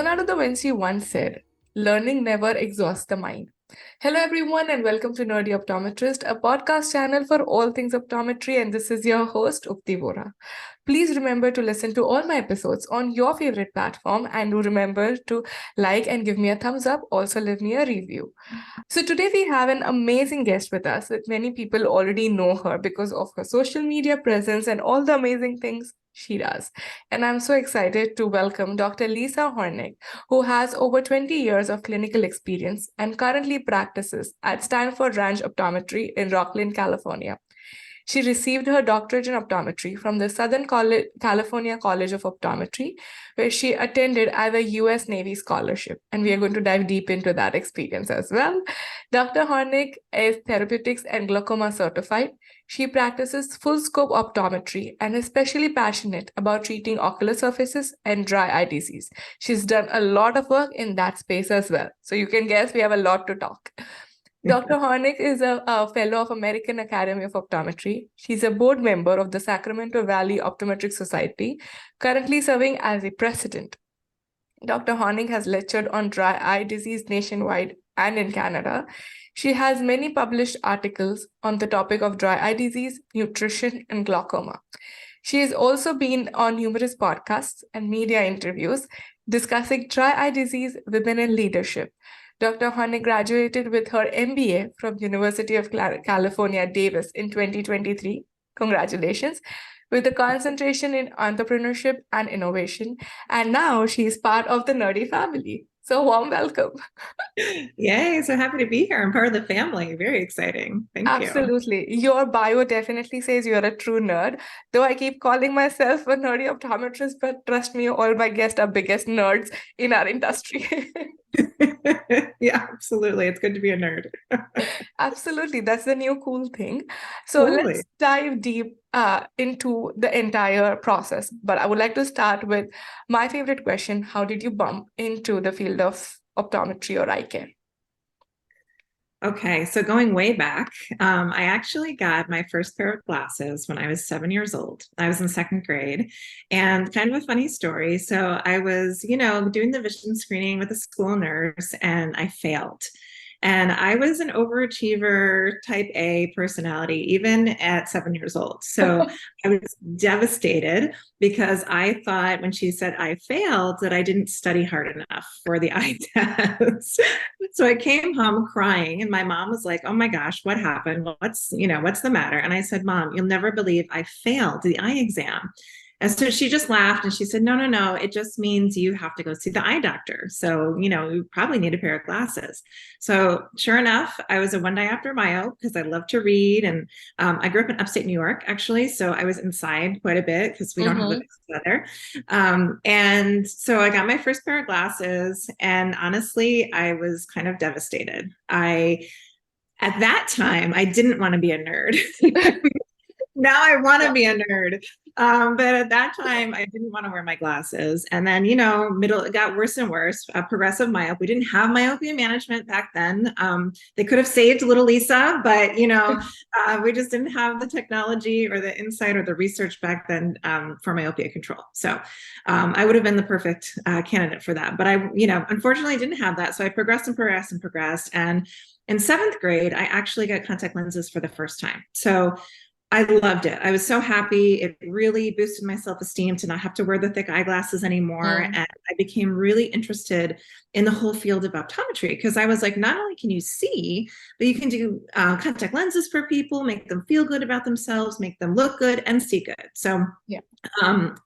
Leonardo da Vinci once said, "Learning never exhausts the mind." Hello, everyone, and welcome to Nerdy Optometrist, a podcast channel for all things optometry. And this is your host, Upti Vora. Please remember to listen to all my episodes on your favorite platform, and do remember to like and give me a thumbs up. Also, leave me a review. So, today we have an amazing guest with us that many people already know her because of her social media presence and all the amazing things she does. And I'm so excited to welcome Dr. Lisa Hornick, who has over 20 years of clinical experience and currently practices at Stanford Ranch Optometry in Rocklin, California. She received her doctorate in optometry from the California College of Optometry, where she attended as a US Navy scholarship. And we are going to dive deep into that experience as well. Dr. Hornick is therapeutics and glaucoma certified. She practices full scope optometry and is especially passionate about treating ocular surfaces and dry eye disease. She's done a lot of work in that space as well. So you can guess we have a lot to talk. Dr. Hornick is a fellow of American Academy of Optometry. She's a board member of the Sacramento Valley Optometric Society, currently serving as a president. Dr. Hornick has lectured on dry eye disease nationwide and in Canada. She has many published articles on the topic of dry eye disease, nutrition, and glaucoma. She has also been on numerous podcasts and media interviews discussing dry eye disease, women in leadership. Dr. Hornick graduated with her MBA from University of California, Davis in 2023. Congratulations. With a concentration in entrepreneurship and innovation. And now she's part of the Nerdy family. So warm welcome. Yay, so happy to be here. I'm part of the family. Very exciting. Thank you. Absolutely. Your bio definitely says you're a true nerd, though I keep calling myself a nerdy optometrist, but trust me, all my guests are biggest nerds in our industry. Yeah, absolutely. It's good to be a nerd. Absolutely. That's the new cool thing. So Totally. let's dive deep into the entire process. But I would like to start with my favorite question. How did you bump into the field of optometry or eye care? Okay, so going way back, I actually got my first pair of glasses when I was 7 years old. I was in second grade, and kind of a funny story. So I was, doing the vision screening with a school nurse, and I failed. And I was an overachiever, type A personality, even at 7 years old. So I was devastated because I thought when she said I failed that I didn't study hard enough for the eye test. So I came home crying, and my mom was like, "Oh my gosh, what happened? What's the matter?" And I said, "Mom, you'll never believe I failed the eye exam." And so she just laughed and she said, no, it just means you have to go see the eye doctor. So, you probably need a pair of glasses. So sure enough, I was a one diopter myope because I love to read. And I grew up in upstate New York, actually. So I was inside quite a bit because we don't have the best weather. And so I got my first pair of glasses. And honestly, I was kind of devastated. At that time, I didn't want to be a nerd. Now I want to be a nerd. But at that time, I didn't want to wear my glasses. And then, it got worse and worse, progressive myopia. We didn't have myopia management back then. They could have saved little Lisa, but, we just didn't have the technology or the insight or the research back then for myopia control. So I would have been the perfect candidate for that. But I, unfortunately didn't have that. So I progressed and progressed and progressed. And in seventh grade, I actually got contact lenses for the first time. So I loved it. I was so happy. It really boosted my self-esteem to not have to wear the thick eyeglasses anymore. And I became really interested in the whole field of optometry because I was like, not only can you see, but you can do contact lenses for people, make them feel good about themselves, make them look good and see good. So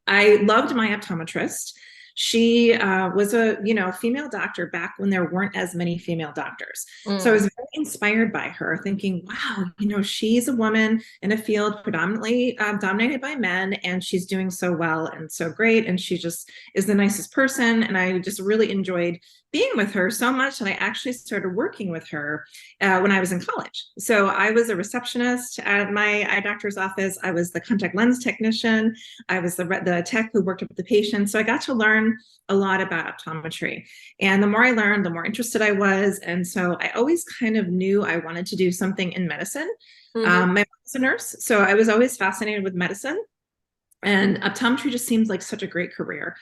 I loved my optometrist. She was a female doctor back when there weren't as many female doctors. So I was very inspired by her, thinking, wow, she's a woman in a field predominantly dominated by men, and she's doing so well and so great, and she just is the nicest person. And I just really enjoyed being with her so much that I actually started working with her when I was in college. So I was a receptionist at my eye doctor's office. I was the contact lens technician. I was the tech who worked with the patient. So I got to learn a lot about optometry. And the more I learned, the more interested I was. And so I always kind of knew I wanted to do something in medicine. My mom was a nurse, so I was always fascinated with medicine. And optometry just seems like such a great career.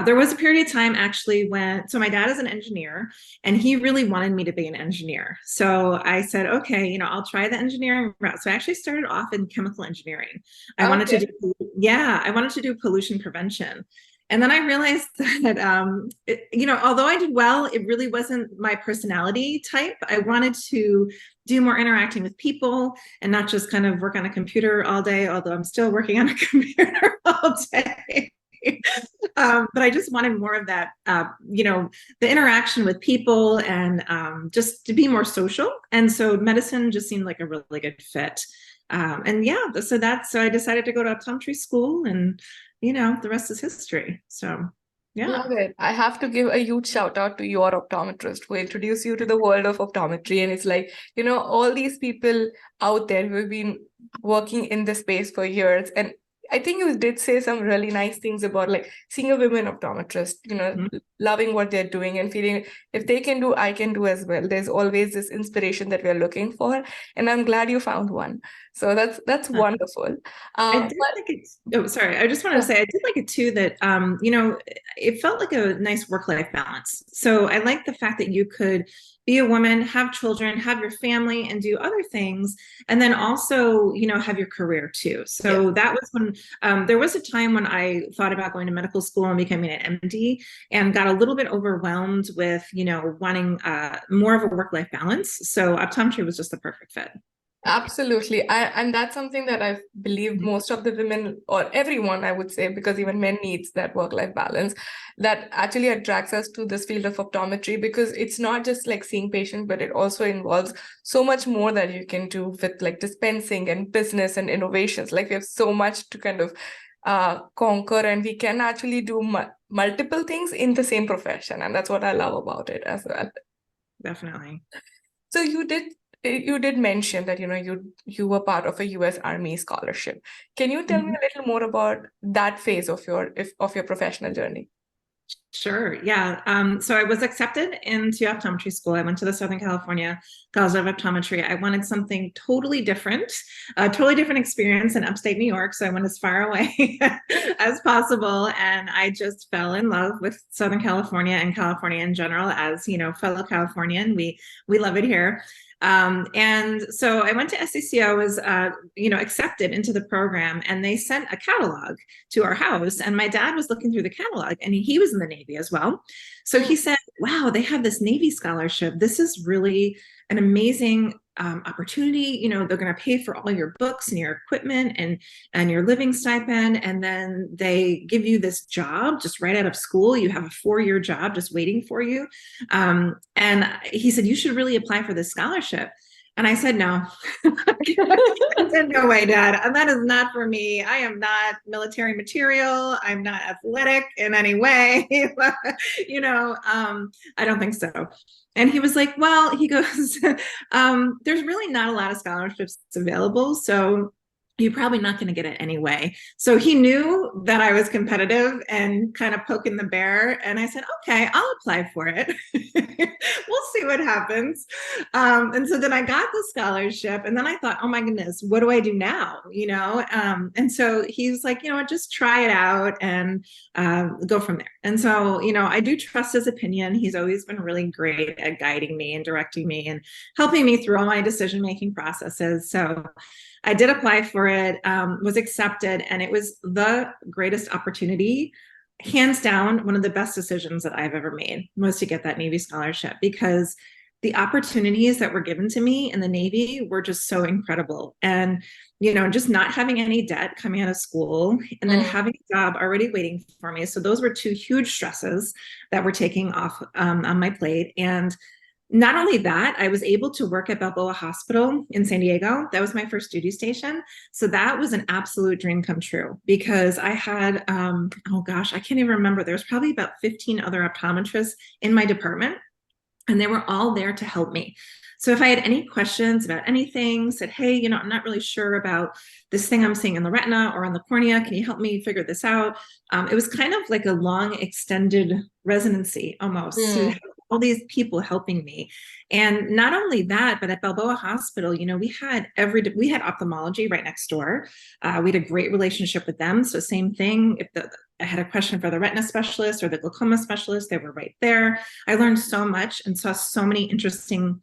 There was a period of time actually so my dad is an engineer and he really wanted me to be an engineer. So I said, okay, I'll try the engineering route. So I actually started off in chemical engineering. I wanted to do pollution prevention. And then I realized that, although I did well, it really wasn't my personality type. I wanted to do more interacting with people and not just kind of work on a computer all day, although I'm still working on a computer all day. But I just wanted more of that, the interaction with people and just to be more social. And so medicine just seemed like a really good fit. So I decided to go to optometry school, and the rest is history. So yeah. Love it. I have to give a huge shout out to your optometrist who introduced you to the world of optometry. And it's like, all these people out there who have been working in this space for years. And I think you did say some really nice things about like seeing a women optometrist, loving what they're doing and feeling if they can do, I can do as well. There's always this inspiration that we're looking for. And I'm glad you found one. So that's wonderful. I did like it. Oh, sorry. I just wanted to say I did like it too that, it felt like a nice work-life balance. So I like the fact that you could be a woman, have children, have your family, and do other things, and then also, have your career too. So that was when there was a time when I thought about going to medical school and becoming an MD, and got a little bit overwhelmed with, wanting more of a work-life balance. So optometry was just the perfect fit. Absolutely. And that's something that I believe most of the women, or everyone, I would say, because even men needs that work-life balance, that actually attracts us to this field of optometry, because it's not just like seeing patients, but it also involves so much more that you can do with like dispensing and business and innovations. Like we have so much to kind of conquer, and we can actually do multiple things in the same profession. And that's what I love about it as well. Definitely. So you did mention that you were part of a U.S. Army scholarship. Can you tell me a little more about that phase of your professional journey? Sure. Yeah. So I was accepted into optometry school. I went to the Southern California College of Optometry. I wanted something totally different, a totally different experience in upstate New York. So I went as far away as possible. And I just fell in love with Southern California and California in general. As fellow Californian, we love it here. And so I went to SCCO, I was, accepted into the program, and they sent a catalog to our house, and my dad was looking through the catalog, and he was in the Navy as well. So he said, wow, they have this Navy scholarship. This is really an amazing opportunity. They're going to pay for all your books and your equipment and your living stipend. And then they give you this job just right out of school. You have a 4-year job just waiting for you. And he said, you should really apply for this scholarship. And I said, no. I said, no way, Dad. And that is not for me. I am not military material. I'm not athletic in any way. I don't think so. And he was like, well, he goes, there's really not a lot of scholarships available. So you're probably not going to get it anyway. So he knew that I was competitive and kind of poking the bear. And I said, okay, I'll apply for it. We'll see what happens. And so then I got the scholarship, and then I thought, oh my goodness, what do I do now? And so he's like, just try it out and go from there. And so, I do trust his opinion. He's always been really great at guiding me and directing me and helping me through all my decision-making processes. So I did apply for it, was accepted, and it was the greatest opportunity. Hands down, one of the best decisions that I've ever made was to get that Navy scholarship, because the opportunities that were given to me in the Navy were just so incredible. And, just not having any debt coming out of school, and then having a job already waiting for me. So those were 2 huge stresses that were taking off on my plate. And not only that, I was able to work at Balboa Hospital in San Diego. That was my first duty station. So that was an absolute dream come true, because I had, I can't even remember. There was probably about 15 other optometrists in my department, and they were all there to help me. So if I had any questions about anything, said, hey, I'm not really sure about this thing I'm seeing in the retina or on the cornea. Can you help me figure this out? It was kind of like a long extended residency almost to all these people helping me. And not only that, but at Balboa Hospital, we had ophthalmology right next door. We had a great relationship with them. So same thing, if I had a question for the retina specialist or the glaucoma specialist, they were right there. I learned so much and saw so many interesting,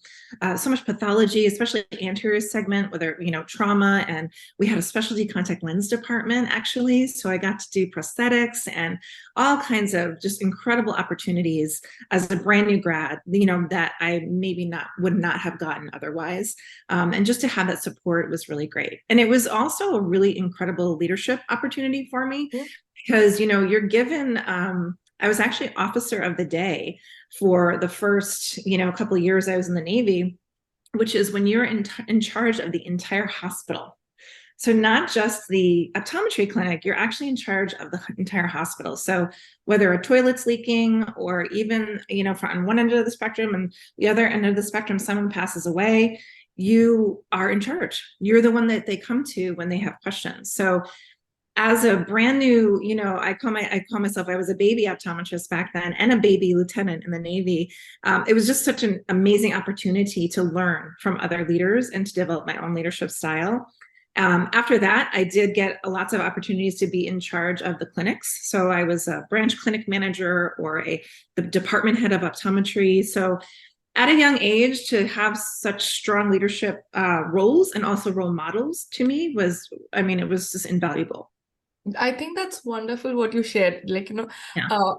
so much pathology, especially anterior segment, whether, trauma. And we had a specialty contact lens department, actually. So I got to do prosthetics and all kinds of just incredible opportunities as a brand new grad, that I would not have gotten otherwise. And just to have that support was really great. And it was also a really incredible leadership opportunity for me. Yeah. Because, you're given, I was actually officer of the day for the first, couple of years I was in the Navy, which is when you're in charge of the entire hospital. So not just the optometry clinic, you're actually in charge of the entire hospital. So whether a toilet's leaking or even, on one end of the spectrum and the other end of the spectrum, someone passes away, you are in charge. You're the one that they come to when they have questions. So as a brand new, I call myself, I was a baby optometrist back then and a baby lieutenant in the Navy. It was just such an amazing opportunity to learn from other leaders and to develop my own leadership style. After that, I did get lots of opportunities to be in charge of the clinics. So I was a branch clinic manager or the department head of optometry. So at a young age, to have such strong leadership roles and also role models to me it was just invaluable. I think that's wonderful what you shared. Yeah.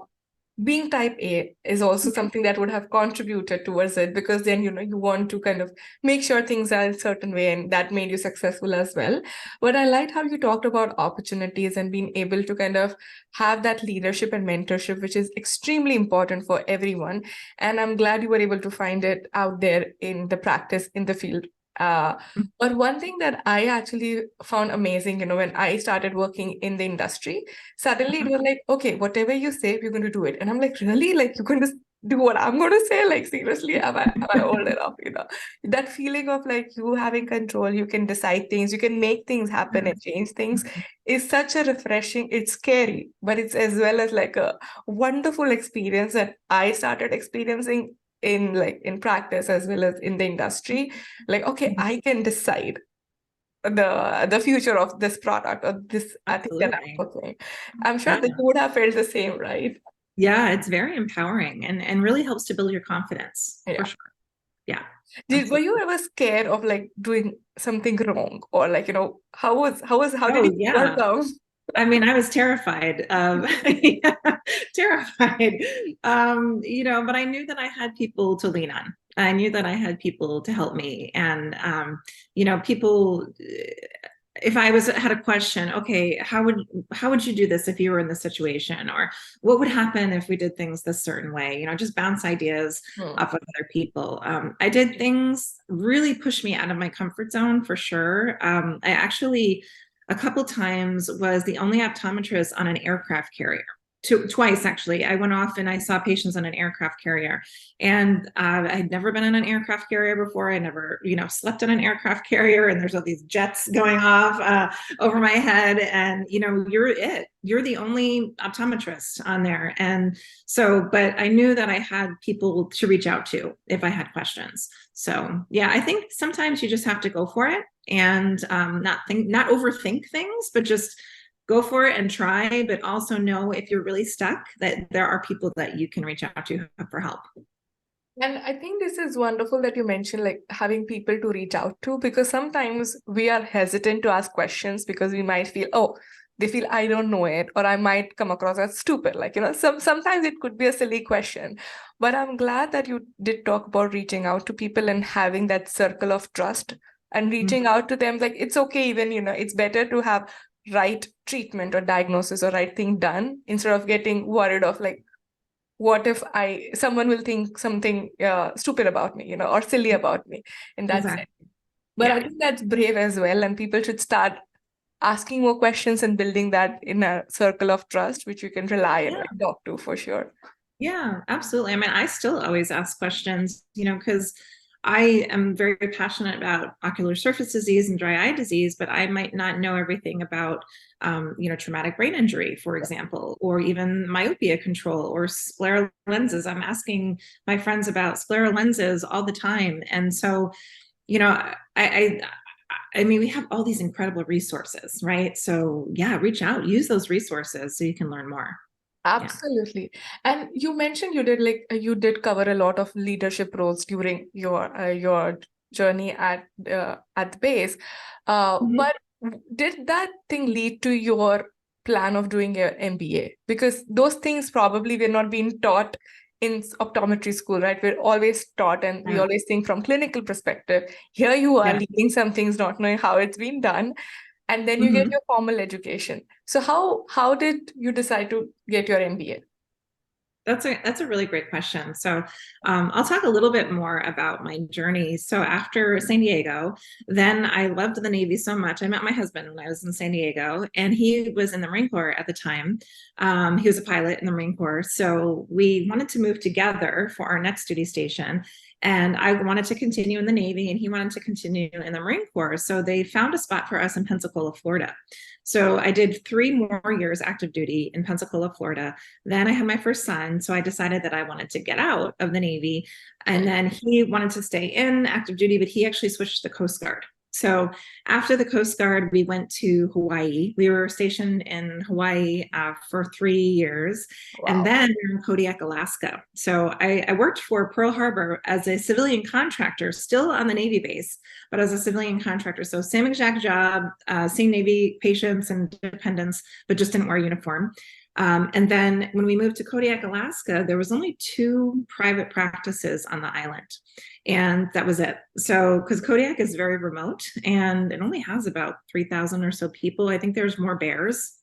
Being type A is also something that would have contributed towards it, because then, you want to kind of make sure things are a certain way, and that made you successful as well. But I liked how you talked about opportunities and being able to kind of have that leadership and mentorship, which is extremely important for everyone. And I'm glad you were able to find it out there in the practice, in the field. But one thing that I actually found amazing, when I started working in the industry, suddenly it was like, okay, whatever you say, we're going to do it. And I'm like, really? Like, you're going to do what I'm going to say? Like, seriously, am I old enough? That feeling of like you having control, you can decide things, you can make things happen and change things is such a refreshing, it's scary, but it's as well as like a wonderful experience that I started experiencing in practice as well as in the industry. Like, okay, I can decide the future of this product or this thing that I'm working. I'm sure that you would have felt the same, right? Yeah, it's very empowering and really helps to build your confidence, for sure. Yeah. Were you ever scared of like doing something wrong, or like, how did you work out? I was terrified, terrified, but I knew that I had people to lean on. I knew that I had people to help me. And, people, if I had a question, okay, how would you do this if you were in this situation? Or what would happen if we did things this certain way? Just bounce ideas off of other people. I did things really push me out of my comfort zone, for sure. I actually, a couple times, was the only optometrist on an aircraft carrier. Twice, actually. I went off and I saw patients on an aircraft carrier, and I'd never been on an aircraft carrier before. I never, slept on an aircraft carrier, and there's all these jets going off over my head, and you're the only optometrist on there. And so, but I knew that I had people to reach out to if I had questions. So yeah, I think sometimes you just have to go for it and not overthink things, but just go for it and try, but also know if you're really stuck that there are people that you can reach out to for help. And I think this is wonderful that you mentioned like having people to reach out to, because sometimes we are hesitant to ask questions because we might feel, they feel I don't know it, or I might come across as stupid. Like, sometimes it could be a silly question. But I'm glad that you did talk about reaching out to people and having that circle of trust and reaching out to them. Like, it's okay, even, it's better to have right treatment or diagnosis or right thing done instead of getting worried of like, what if someone will think something stupid about me, or silly about me in that sense. But I think that's brave as well, and people should start asking more questions and building that in a circle of trust, which you can rely and like talk to, for sure. Yeah, absolutely. I still always ask questions, because I am very passionate about ocular surface disease and dry eye disease, but I might not know everything about, traumatic brain injury, for example, or even myopia control or scleral lenses. I'm asking my friends about scleral lenses all the time. And so, I mean, we have all these incredible resources, right? So yeah, reach out, use those resources so you can learn more. Yeah. Absolutely. And you mentioned you did cover a lot of leadership roles during your journey at the base. Mhm. But did that thing lead to your plan of doing your MBA? Because those things probably were not being taught in optometry school, right? We're always taught and we Yeah. always think from clinical perspective. Here you are Yeah. leading some things, not knowing how it's been done, and then you get Mhm. your formal education. So how did you decide to get your MBA? That's a really great question. So I'll talk a little bit more about my journey. So after San Diego, then I loved the Navy so much. I met my husband when I was in San Diego, and he was in the Marine Corps at the time. He was a pilot in the Marine Corps. So we wanted to move together for our next duty station. And I wanted to continue in the Navy, and he wanted to continue in the Marine Corps. So they found a spot for us in Pensacola, Florida. So I did 3 more years active duty in Pensacola, Florida. Then I had my first son, so I decided that I wanted to get out of the Navy. And then he wanted to stay in active duty, but he actually switched to the Coast Guard. So after the Coast Guard, we went to Hawaii. We were stationed in Hawaii for 3 years. And Wow. then we were in Kodiak, Alaska. So I worked for Pearl Harbor as a civilian contractor, still on the Navy base, but as a civilian contractor. So same exact job, same Navy patients and dependents, but just didn't wear a uniform. And then when we moved to Kodiak, Alaska, there was only 2 private practices on the island. And that was it. So, because Kodiak is very remote and it only has about 3,000 or so people. I think there's more bears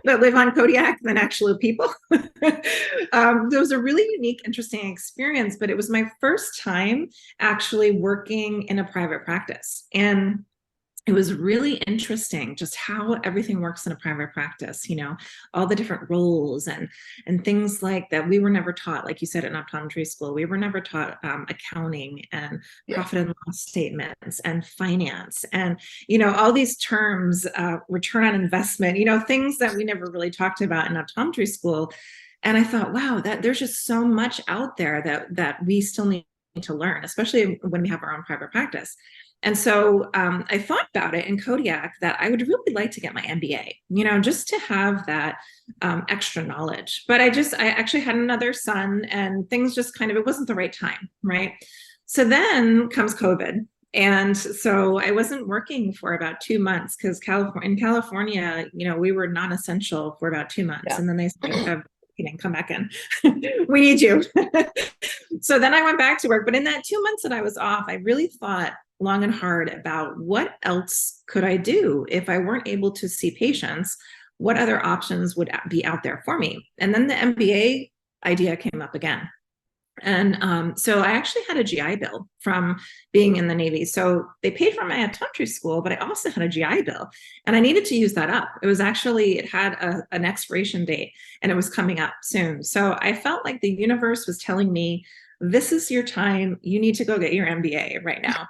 that live on Kodiak than actual people. It was a really unique, interesting experience, but it was my first time actually working in a private practice. And it was really interesting just how everything works in a private practice, all the different roles and things like that. We were never taught, like you said, in optometry school, we were never taught accounting and Yes. profit and loss statements and finance and, all these terms, return on investment, things that we never really talked about in optometry school. And I thought, wow, that there's just so much out there that we still need to learn, especially when we have our own private practice. And so I thought about it in Kodiak that I would really like to get my MBA, just to have that extra knowledge. But I actually had another son and things just it wasn't the right time, right? So then comes COVID. And so I wasn't working for about 2 months because in California, we were non-essential for about 2 months. Yeah. And then they said, come back in. We need you. So then I went back to work. But in that 2 months that I was off, I really thought long and hard about what else could I do if I weren't able to see patients. What other options would be out there for me? And then the MBA idea came up again. And so I actually had a GI Bill from being in the Navy. So they paid for my optometry school, but I also had a GI Bill and I needed to use that up. It had an expiration date and it was coming up soon. So I felt like the universe was telling me, this is your time. You need to go get your MBA right now.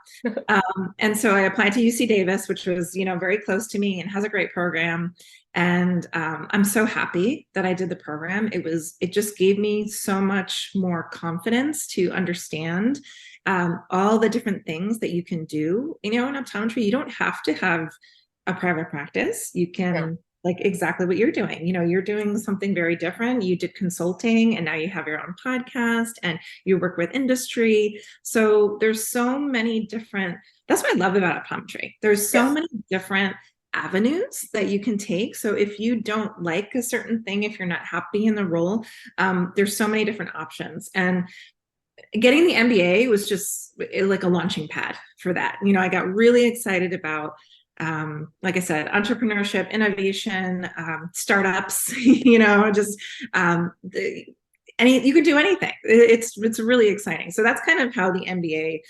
And so I applied to UC Davis, which was, very close to me and has a great program. And I'm so happy that I did the program. It just gave me so much more confidence to understand all the different things that you can do. In optometry, you don't have to have a private practice. You can like exactly what you're doing. You're doing something very different. You did consulting and now you have your own podcast and you work with industry. So there's so many different, that's what I love about optometry. There's so Yes. many different avenues that you can take. So if you don't like a certain thing, if you're not happy in the role, there's so many different options. And getting the MBA was just like a launching pad for that. I got really excited about like I said, entrepreneurship, innovation, startups, just you could do anything. It's really exciting. So that's kind of how the MBA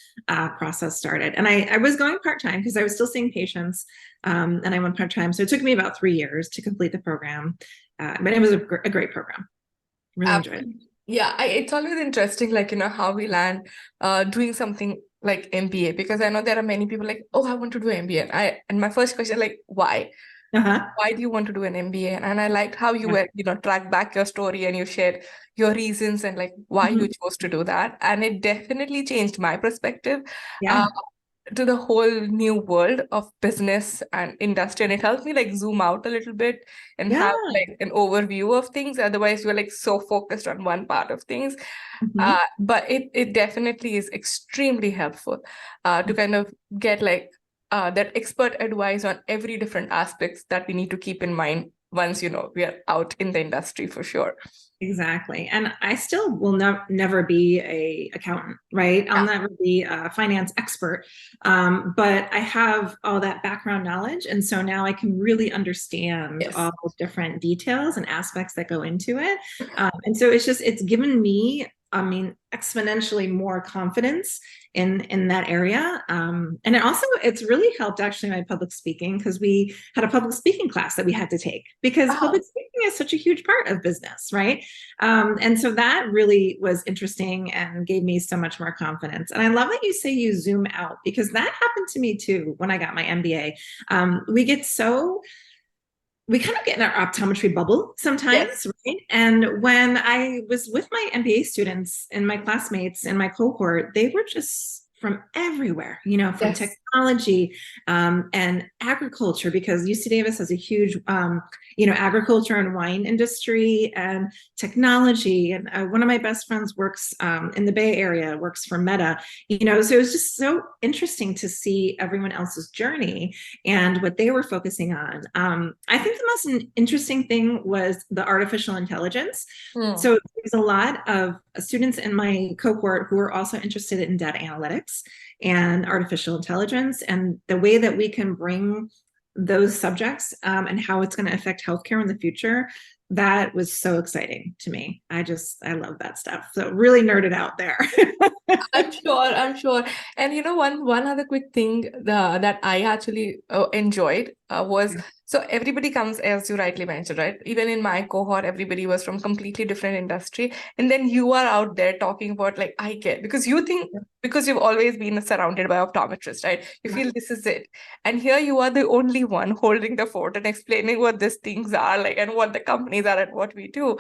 process started. And I was going part-time because I was still seeing patients and I went part-time. So it took me about 3 years to complete the program. But it was a great program. Really enjoyed it. Yeah, it's always interesting, how we land doing something like MBA? Because I know there are many people like, oh, I want to do MBA. And my first question, like, why? Uh-huh. Why do you want to do an MBA? And I liked how you were, track back your story and you shared your reasons and like why you chose to do that. And it definitely changed my perspective. Yeah. To the whole new world of business and industry, and it helps me like zoom out a little bit and Yeah. have like an overview of things. Otherwise you're like so focused on one part of things. But it definitely is extremely helpful to kind of get like that expert advice on every different aspects that we need to keep in mind once we are out in the industry for sure. Exactly. And I still will never be a accountant, right? I'll never be a finance expert. But I have all that background knowledge. And so now I can really understand all the different details and aspects that go into it. And so it's given me, exponentially more confidence in that area. And it's really helped actually my public speaking, because we had a public speaking class that we had to take, because public speaking is such a huge part of business, right? And so that really was interesting and gave me so much more confidence. And I love that you say you zoom out, because that happened to me too when I got my MBA. We kind of get in our optometry bubble sometimes, right? And when I was with my MBA students and my classmates in my cohort, they were just from everywhere, from technology and agriculture, because UC Davis has a huge, agriculture and wine industry and technology. And one of my best friends works in the Bay Area, works for Meta, so it was just so interesting to see everyone else's journey and what they were focusing on. I think the most interesting thing was the artificial intelligence. So there's a lot of students in my cohort who are also interested in data analytics and artificial intelligence, and the way that we can bring those subjects and how it's going to affect healthcare in the future. That was so exciting to me. I love that stuff. So really nerded out there. I'm sure. And one other quick thing that I actually enjoyed was, so everybody comes, as you rightly mentioned, right? Even in my cohort, everybody was from completely different industry. And then you are out there talking about like eye care, because you think, because you've always been surrounded by optometrists, right? You feel this is it. And here you are the only one holding the fort and explaining what these things are like and what the companies are and what we do.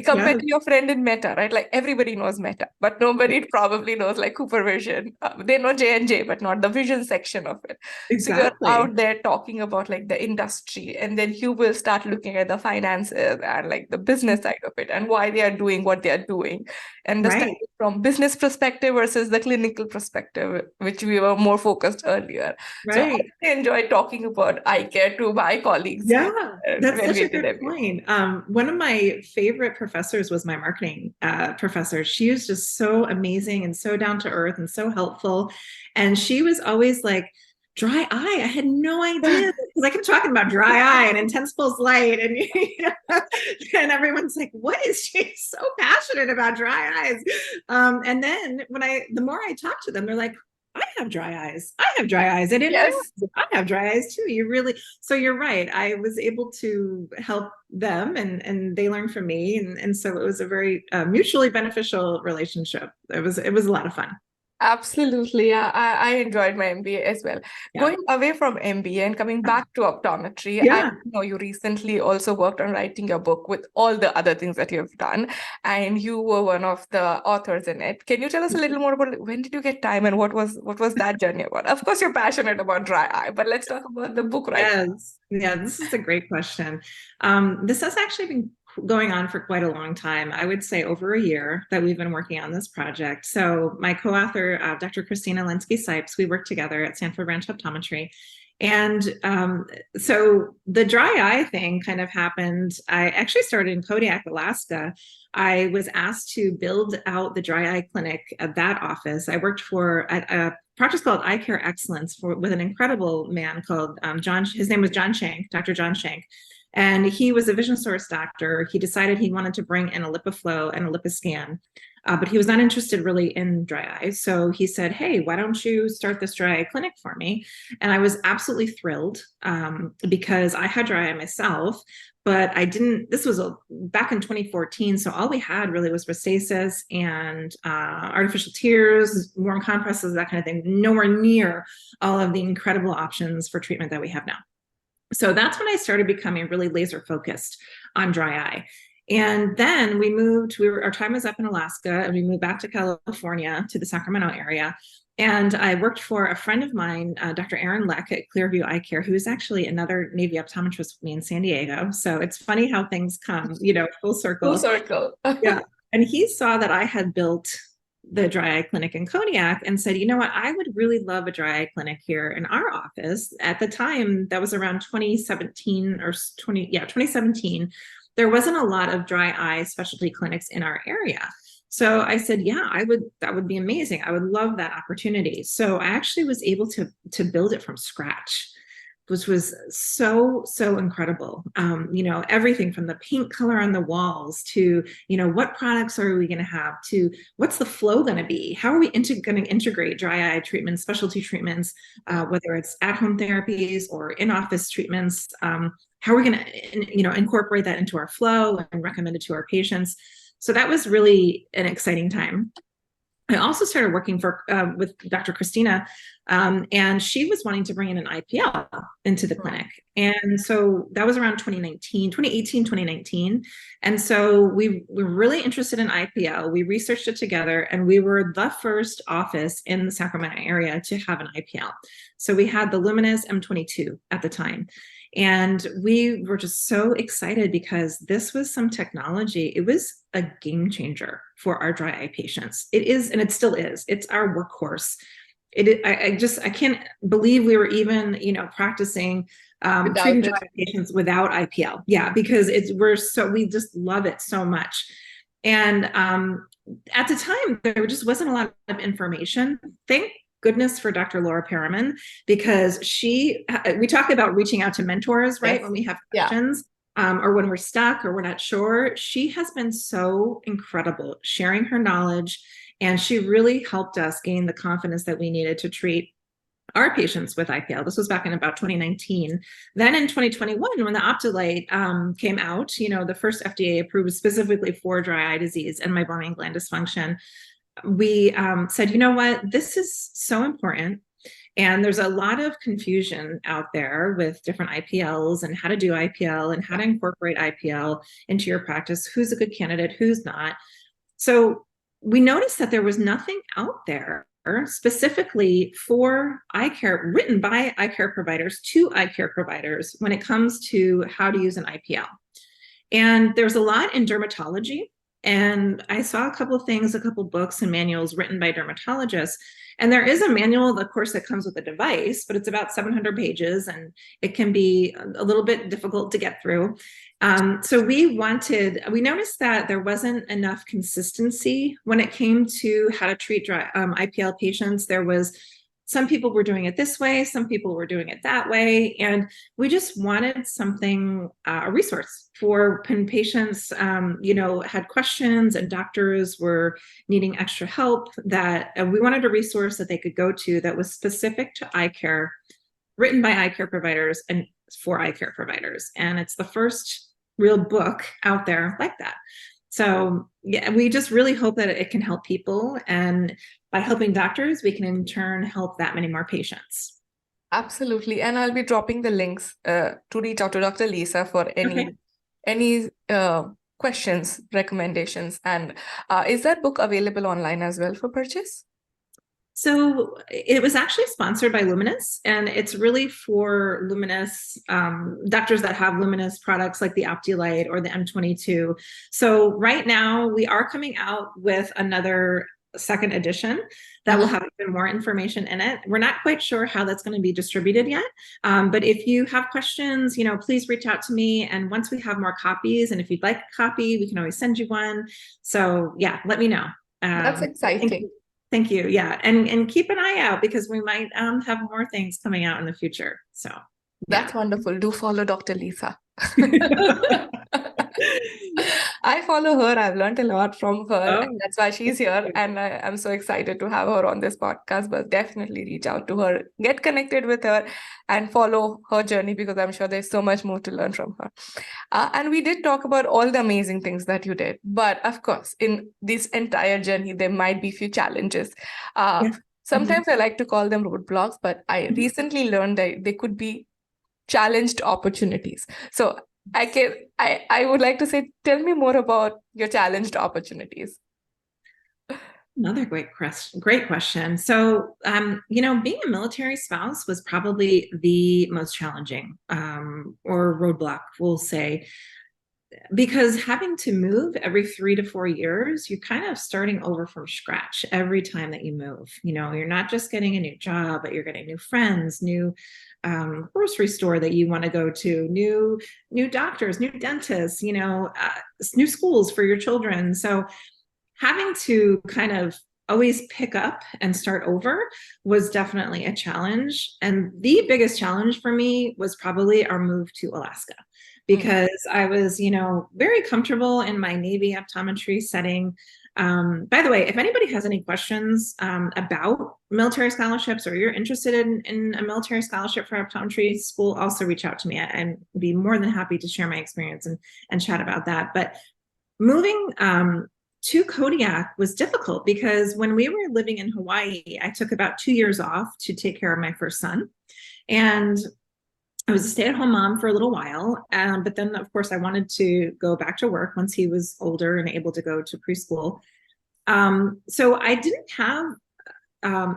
Compared to your friend in Meta, right? Like everybody knows Meta, but nobody probably knows like Cooper Vision. They know J&J, but not the vision section of it. Exactly. So you're out there talking about like the industry, and then you will start looking at the finances and like the business side of it and why they are doing what they are doing, and understand from business perspective versus the clinical perspective, which we were more focused earlier. So I enjoy talking about eye care to my colleagues. Yeah, that's such a good point. One of my favorite professors was my marketing professor. She was just so amazing and so down to earth and so helpful. And she was always like, dry eye. I had no idea, because I kept talking about dry eye and intense pulse light, and and everyone's like, "What is she so passionate about dry eyes?" And then the more I talk to them, they're like, "I have dry eyes. I have dry eyes. I didn't know I have dry eyes too." So you're right. I was able to help them, and they learned from me, and so it was a very mutually beneficial relationship. It was a lot of fun. Absolutely. Yeah, I enjoyed my MBA as well. Going away from MBA and coming back to optometry, I know you recently also worked on writing your book with all the other things that you've done, and you were one of the authors in it. Can you tell us a little more about when did you get time and what was that journey about? Of course, you're passionate about dry eye, but let's talk about the book writing. Yes. Yeah, this is a great question. This has actually been going on for quite a long time. I would say over a year that we've been working on this project. So my co-author, Dr. Christina Lenski-Sipes, we worked together at Sanford Branch Optometry. And so the dry eye thing kind of happened. I actually started in Kodiak, Alaska. I was asked to build out the dry eye clinic at that office. I worked for a project called Eye Care Excellence with an incredible man called John. His name was John Shank, Dr. John Shank. And he was a vision source doctor. He decided he wanted to bring in a LipiFlow and a LipiScan but he was not interested really in dry eye. So he said, hey, why don't you start this dry eye clinic for me? And I was absolutely thrilled because I had dry eye myself, but I didn't, this was back in 2014. So all we had really was Restasis and artificial tears, warm compresses, that kind of thing, nowhere near all of the incredible options for treatment that we have now. So that's when I started becoming really laser focused on dry eye. And then we moved, our time was up in Alaska, and we moved back to California, to the Sacramento area. And I worked for a friend of mine, Dr. Aaron Leck at Clearview Eye Care, who is actually another Navy optometrist with me in San Diego. So it's funny how things come, full circle. Full circle. Yeah. And he saw that I had built the dry eye clinic in Kodiak and said, you know what, I would really love a dry eye clinic here in our office. At the time, that was around 2017 or 2017. There wasn't a lot of dry eye specialty clinics in our area. So I said, yeah, that would be amazing. I would love that opportunity. So I actually was able to build it from scratch, which was so incredible. Everything from the paint color on the walls to, what products are we going to have, to what's the flow going to be? How are we going to integrate dry eye treatments, specialty treatments, whether it's at-home therapies or in-office treatments? How are we going to, incorporate that into our flow and recommend it to our patients? So that was really an exciting time. I also started working with Dr. Christina, and she was wanting to bring in an IPL into the clinic. And so that was around 2018, 2019. And so we were really interested in IPL. We researched it together, and we were the first office in the Sacramento area to have an IPL. So we had the Luminous M22 at the time. And we were just so excited because this was some technology. It was a game changer for our dry eye patients. It is, and it still is. It's our workhorse. I can't believe we were even, practicing treating dry eye patients without IPL. Yeah, because we just love it so much. And at the time, there just wasn't a lot of information. Thank goodness for Dr. Laura Perriman, because we talk about reaching out to mentors, right? Yes. When we have questions, or when we're stuck or we're not sure. She has been so incredible sharing her knowledge, and she really helped us gain the confidence that we needed to treat our patients with IPL. This was back in about 2019. Then in 2021, when the Optolite came out, the first FDA approved specifically for dry eye disease and meibomian gland dysfunction, we said, you know what, this is so important. And there's a lot of confusion out there with different IPLs and how to do IPL and how to incorporate IPL into your practice. Who's a good candidate? Who's not? So we noticed that there was nothing out there specifically for eye care, written by eye care providers to eye care providers when it comes to how to use an IPL. And there's a lot in dermatology. And I saw a couple books and manuals written by dermatologists. And there is a manual, of course, that comes with a device, but it's about 700 pages, and it can be a little bit difficult to get through. So we noticed that there wasn't enough consistency when it came to how to treat IPL patients. Some people were doing it this way, some people were doing it that way. And we just wanted something, a resource for when patients, had questions and doctors were needing extra help, that we wanted a resource that they could go to that was specific to eye care, written by eye care providers and for eye care providers. And it's the first real book out there like that. So yeah, we just really hope that it can help people. And by helping doctors, we can in turn help that many more patients. Absolutely. And I'll be dropping the links to reach out to Dr. Lisa for any questions, recommendations. And is that book available online as well for purchase? So it was actually sponsored by Luminous, and it's really for Luminous doctors that have Luminous products like the Optolite or the M22. So right now we are coming out with another second edition that will have even more information in it. We're not quite sure how that's going to be distributed yet. But if you have questions, please reach out to me. And once we have more copies, and if you'd like a copy, we can always send you one. So yeah, let me know. That's exciting. Thank you. Yeah. And keep an eye out, because we might have more things coming out in the future. So that's wonderful. Do follow Dr. Lisa. I follow her. I've learned a lot from her, and Oh, that's why she's here. And I'm so excited to have her on this podcast. But definitely reach out to her, get connected with her, and follow her journey because I'm sure there's so much more to learn from her. And we did talk about all the amazing things that you did. But of course, in this entire journey, there might be few challenges. Uh, yeah. Sometimes I like to call them roadblocks, but I Mhm. recently learned that they could be challenged opportunities. So I would like to say, tell me more about your challenged opportunities. Another great question. So, being a military spouse was probably the most challenging, or roadblock, we'll say, because having to move every 3 to 4 years, you're kind of starting over from scratch every time that you move. You're not just getting a new job, but you're getting new friends, new grocery store that you want to go to, new doctors, new dentists, new schools for your children. So having to kind of always pick up and start over was definitely a challenge. And the biggest challenge for me was probably our move to Alaska, because I was, very comfortable in my Navy optometry setting. By the way, if anybody has any questions about military scholarships, or you're interested in a military scholarship for optometry school, also reach out to me. I'd be more than happy to share my experience and chat about that. But moving to Kodiak was difficult because when we were living in Hawaii, I took about 2 years off to take care of my first son. And I was a stay-at-home mom for a little while. But then, of course, I wanted to go back to work once he was older and able to go to preschool. So I didn't have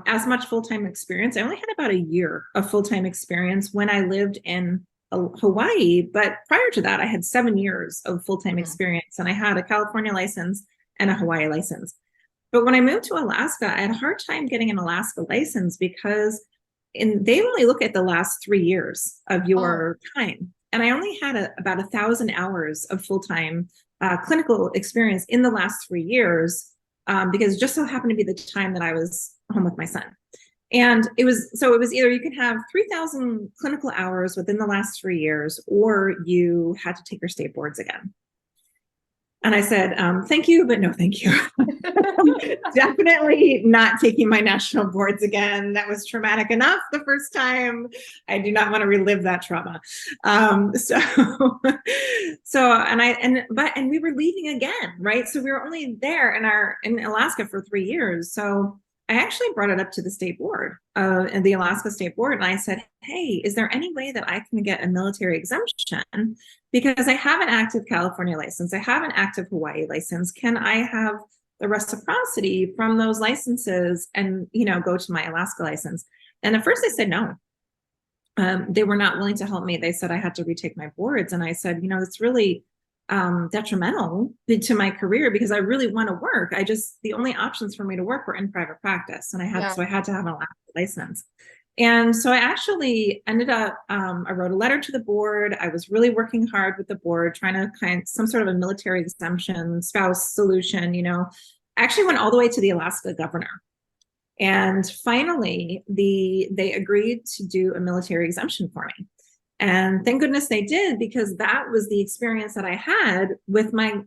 as much full-time experience. I only had about a year of full-time experience when I lived in Hawaii. But prior to that, I had 7 years of full-time experience, and I had a California license and a Hawaii license. But when I moved to Alaska, I had a hard time getting an Alaska license because they only look at the last 3 years of your time. And I only had about 1,000 hours of full-time clinical experience in the last 3 years, because it just so happened to be the time that I was home with my son. And it was either you could have 3,000 clinical hours within the last 3 years, or you had to take your state boards again. And I said, thank you, but no, thank you. Definitely not taking my national boards again. That was traumatic enough the first time. I do not want to relive that trauma. And we were leaving again, right? So we were only there in Alaska for 3 years. So I actually brought it up to the state board, and the Alaska State Board, and I said, hey, is there any way that I can get a military exemption? Because I have an active California license, I have an active Hawaii license. Can I have the reciprocity from those licenses and, go to my Alaska license? And at first they said no. They were not willing to help me. They said I had to retake my boards. And I said, it's really detrimental to my career because I really want to work. The only options for me to work were in private practice. And I had to have an Alaska license. And so I actually ended up, I wrote a letter to the board. I was really working hard with the board, trying to some sort of a military exemption, spouse solution, I actually went all the way to the Alaska governor. And finally, they agreed to do a military exemption for me. And thank goodness they did, because that was the experience that I had with my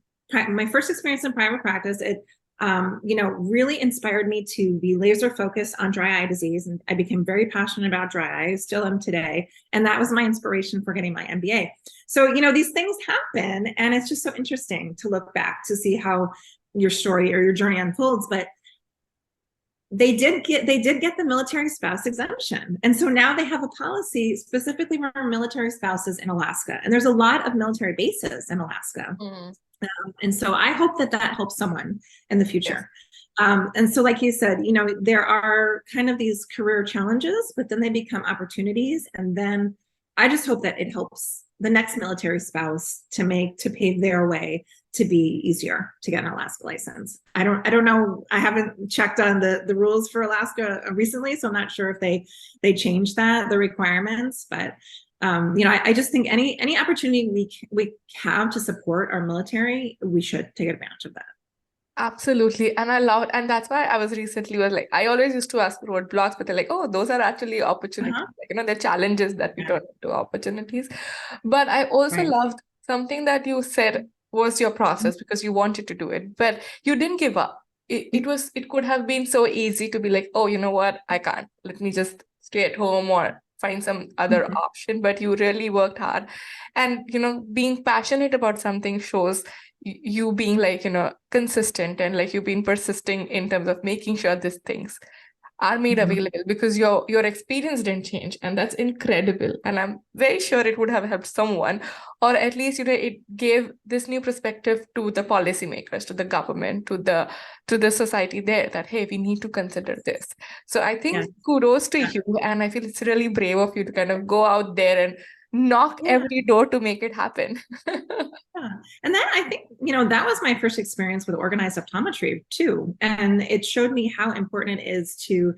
first experience in private practice. It really inspired me to be laser focused on dry eye disease. And I became very passionate about dry eye, still am today. And that was my inspiration for getting my MBA. So, these things happen, and it's just so interesting to look back to see how your story or your journey unfolds. But they did get the military spouse exemption. And so now they have a policy specifically for military spouses in Alaska. And there's a lot of military bases in Alaska. And so I hope that helps someone in the future. Yes. And so, like you said, there are kind of these career challenges, but then they become opportunities. And then I just hope that it helps the next military spouse to pave their way to be easier to get an Alaska license. I don't know. I haven't checked on the rules for Alaska recently, so I'm not sure if they changed the requirements, but I just think any opportunity we have to support our military, we should take advantage of that. Absolutely. And and that's why I was like, I always used to ask roadblocks, but they're like, oh, those are actually opportunities. The challenges that we turn into opportunities. But I also loved something that you said was your process because you wanted to do it, but you didn't give up. It could have been so easy to be like, oh, you know what, I can't. Let me just stay at home or find some other Mhm. option. But you really worked hard. And, being passionate about something shows you being like, consistent, and like you being persisting in terms of making sure these things are made Mhm. available, because your experience didn't change, and that's incredible. And I'm very sure it would have helped someone, or at least it gave this new perspective to the policymakers, to the government, to the society there, that hey, we need to consider this. So I think Yeah. kudos to Yeah. you, and I feel it's really brave of you to kind of go out there and knock Yeah. every door to make it happen. Yeah. And then I think, that was my first experience with organized optometry too. And it showed me how important it is to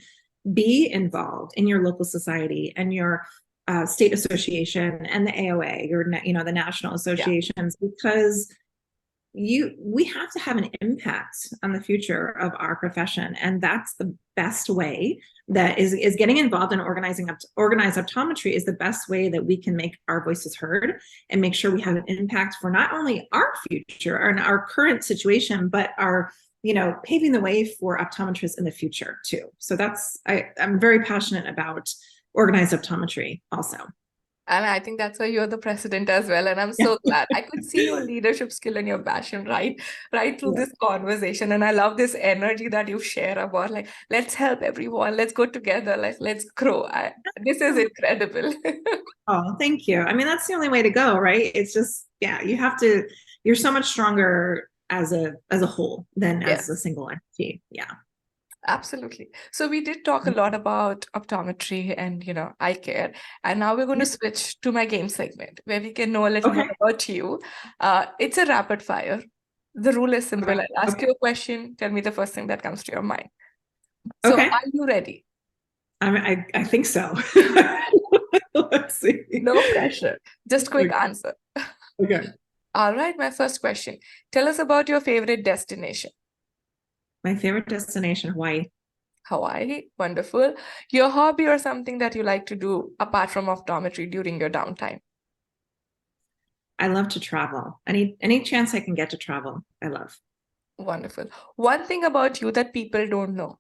be involved in your local society and your state association and the AOA, the national Yeah. associations, because we have to have an impact on the future of our profession, and that's the best way. That is getting involved in organized optometry is the best way that we can make our voices heard and make sure we have an impact for not only our future and our current situation, but our paving the way for optometrists in the future too. So I'm very passionate about organized optometry also. And I think that's why you're the president as well. And I'm so glad. I could see your leadership skill and your passion right through Yeah. this conversation. And I love this energy that you share about like, let's help everyone, let's go together, like let's grow. This is incredible. Oh, thank you. I mean, that's the only way to go, right? It's just, yeah, you're so much stronger as a whole than as a Yes. single entity. Yeah. Absolutely. So we did talk a lot about optometry and, eye care. And now we're going to switch to my game segment where we can know a little more Okay. about you. It's a rapid fire. The rule is simple. Okay. I'll ask Okay. you a question. Tell me the first thing that comes to your mind. So Okay. are you ready? I think so. Let's see. No pressure. Just quick answer. Okay. All right. My first question. Tell us about your favorite destination. My favorite destination, Hawaii. Hawaii. Wonderful. Your hobby or something that you like to do apart from optometry during your downtime. I love to travel. Any chance I can get to travel, I love. Wonderful. One thing about you that people don't know.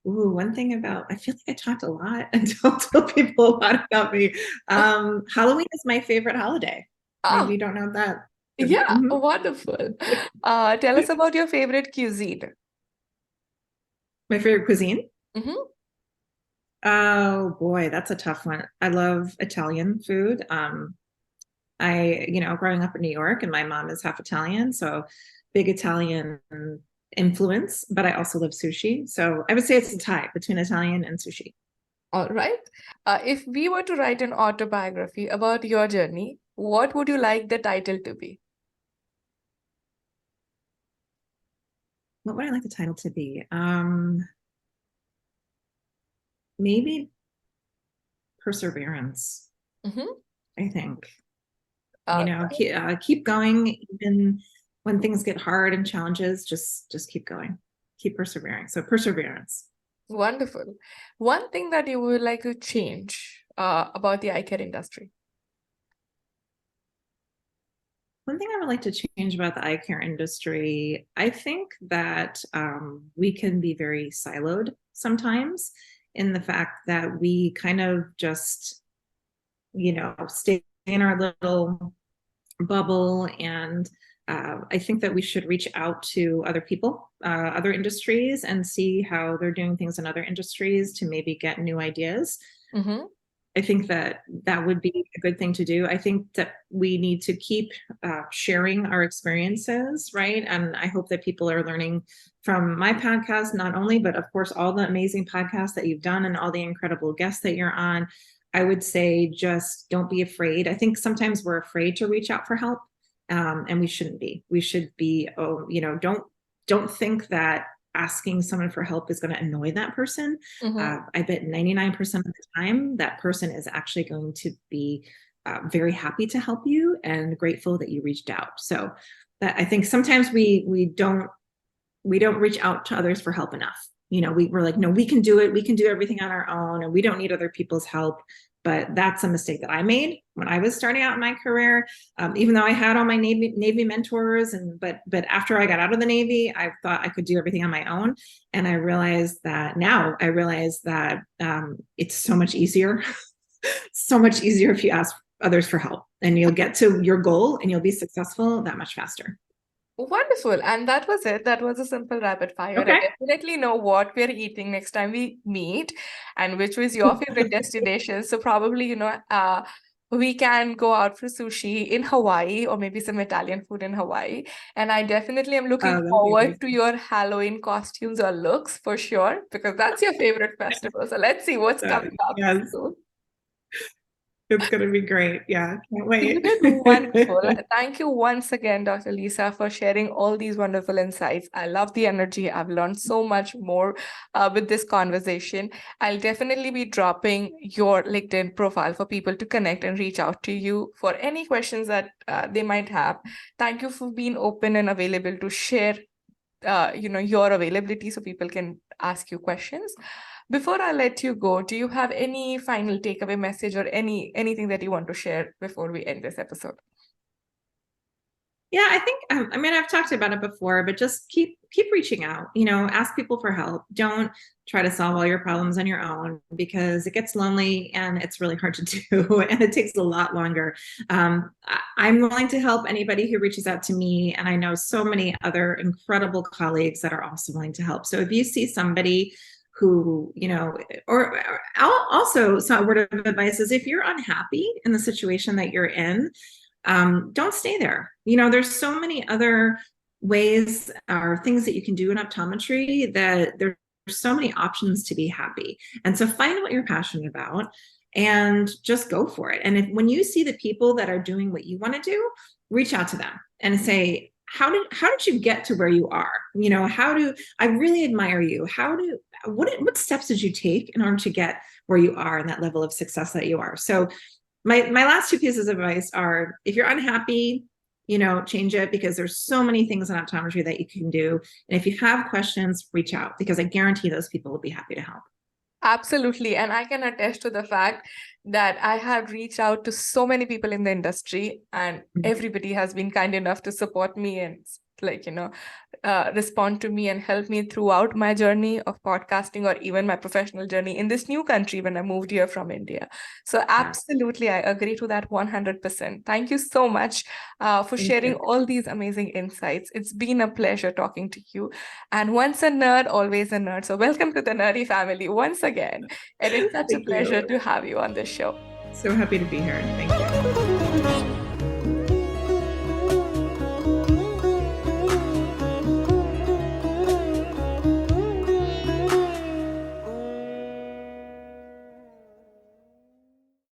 Ooh, one thing I feel like I talked a lot and don't tell people a lot about me. Halloween is my favorite holiday. Maybe you don't know that. Yeah, Mhm. wonderful. Tell us about your favorite cuisine. My favorite cuisine? Mm-hmm. Oh boy, that's a tough one. I love Italian food. Growing up in New York, and my mom is half Italian, so big Italian influence, but I also love sushi. So I would say it's a tie between Italian and sushi. All right. If we were to write an autobiography about your journey, what would you like the title to be? What would I like the title to be? Maybe Perseverance, Mm-hmm. I think. Right. Keep going even when things get hard and challenges, just keep going. Keep persevering. So Perseverance. Wonderful. One thing that you would like to change about the eye care industry. One thing I would like to change about the eye care industry, I think that we can be very siloed sometimes in the fact that we kind of just, stay in our little bubble. And I think that we should reach out to other people, other industries, and see how they're doing things in other industries to maybe get new ideas. Mm-hmm. I think that would be a good thing to do. I think that we need to keep sharing our experiences, right? And I hope that people are learning from my podcast, not only, but of course, all the amazing podcasts that you've done and all the incredible guests that you're on. I would say just don't be afraid. I think sometimes we're afraid to reach out for help, and we shouldn't be. We should be, don't think that asking someone for help is going to annoy that person. Mm-hmm. I bet 99% of the time that person is actually going to be very happy to help you and grateful that you reached out. So that I think sometimes we don't reach out to others for help enough. We're like, no, we can do it. We can do everything on our own, and we don't need other people's help. But that's a mistake that I made when I was starting out in my career. Even though I had all my Navy mentors, but after I got out of the Navy, I thought I could do everything on my own. And I realized that it's so much easier, so much easier if you ask others for help, and you'll get to your goal and you'll be successful that much faster. Wonderful. And that was it. That was a simple rapid fire. Okay. I definitely know what we're eating next time we meet and which was your favorite destination. So probably, we can go out for sushi in Hawaii or maybe some Italian food in Hawaii. And I definitely am looking forward to your Halloween costumes or looks for sure, because that's your favorite festival. So let's see what's coming up soon. It's going to be great. Yeah, can't wait. You did wonderful. Thank you once again, Dr. Lisa, for sharing all these wonderful insights. I love the energy. I've learned so much more with this conversation. I'll definitely be dropping your LinkedIn profile for people to connect and reach out to you for any questions that they might have. Thank you for being open and available to share your availability so people can ask you questions. Before I let you go, do you have any final takeaway message or anything that you want to share before we end this episode? Yeah, I think, I've talked about it before, but just keep reaching out, ask people for help. Don't try to solve all your problems on your own, because it gets lonely and it's really hard to do, and it takes a lot longer. I'm willing to help anybody who reaches out to me, and I know so many other incredible colleagues that are also willing to help. So if you see somebody who, or also some word of advice is, if you're unhappy in the situation that you're in, don't stay there. There's so many other ways or things that you can do in optometry, that there's so many options to be happy. And so find what you're passionate about and just go for it. And when you see the people that are doing what you want to do, reach out to them and say, how did you get to where you are? I really admire you. What steps did you take in order to get where you are and that level of success that you are? So my last two pieces of advice are, if you're unhappy, change it, because there's so many things in optometry that you can do. And if you have questions, reach out, because I guarantee those people will be happy to help. Absolutely. And I can attest to the fact that I have reached out to so many people in the industry, and everybody has been kind enough to support me and respond to me and help me throughout my journey of podcasting, or even my professional journey in this new country when I moved here from India. So absolutely, I agree to that 100%. Thank you so much for sharing all these amazing insights. It's been a pleasure talking to you. And once a nerd, always a nerd. So welcome to the nerdy family once again. And it's such a pleasure to have you on this show. So happy to be here. Thank you.